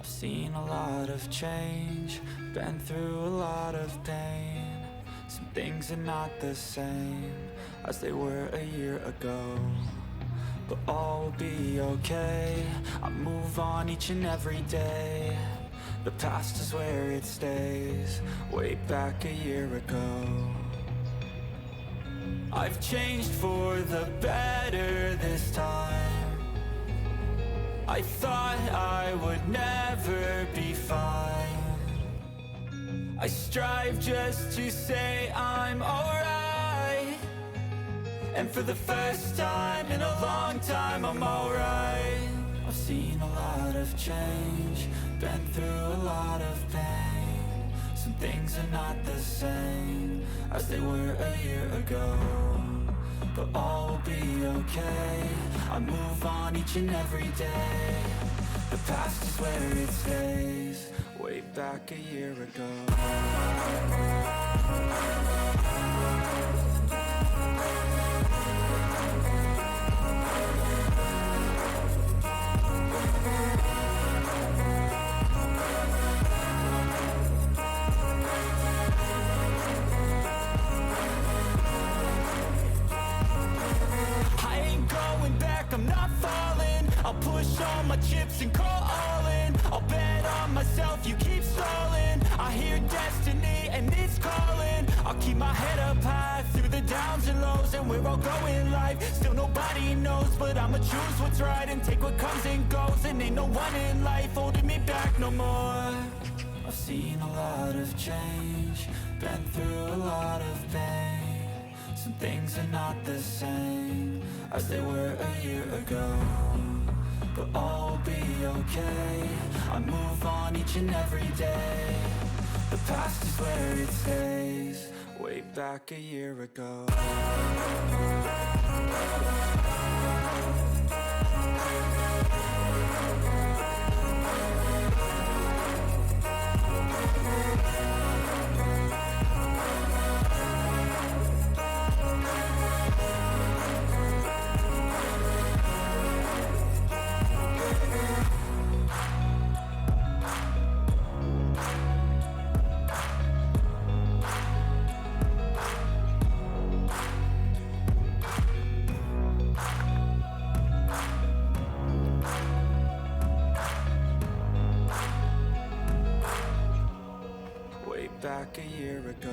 Seen a lot of change, been through a lot of pain. Some things are not the same as they were a year ago, but all will be okay. I move on each and every day. The past is where it stays, way back a year ago. I've changed for the better this time. I thought I would never be fine. I strive just to say I'm alright, and for the first time in a long time I'm alright. I've seen a lot of change, been through a lot of pain. Some things are not the same as they were a year ago, but all will be okay. I move on each and every day. The past is where it stays, way back a year ago. I'm not falling. I'll push all my chips and call all in. I'll bet on myself, you keep stalling. I hear destiny and it's calling. I'll keep my head up high through the downs and lows, and we're all going live. Still nobody knows, but I'ma choose what's right and take what comes and goes. And ain't no one in life holding me back no more. I've seen a lot of change, been through a lot of pain. Some things are not the same as they were a year ago, but all will be okay. I move on each and every day. The past is where it stays, way back a year ago. Back a year ago.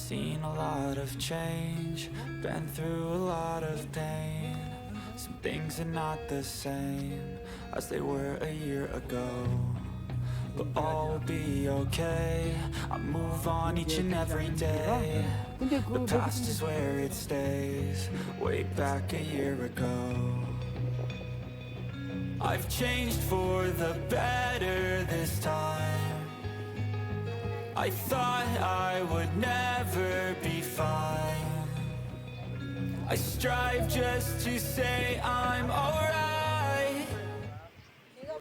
seen a lot of change, been through a lot of pain. Some things are not the same as they were a year ago, but all will be okay. I move on each and every day. The past is where it stays, way back a year ago. I've changed for the better this time. I thought I would never be fine. I strive just to say I'm alright.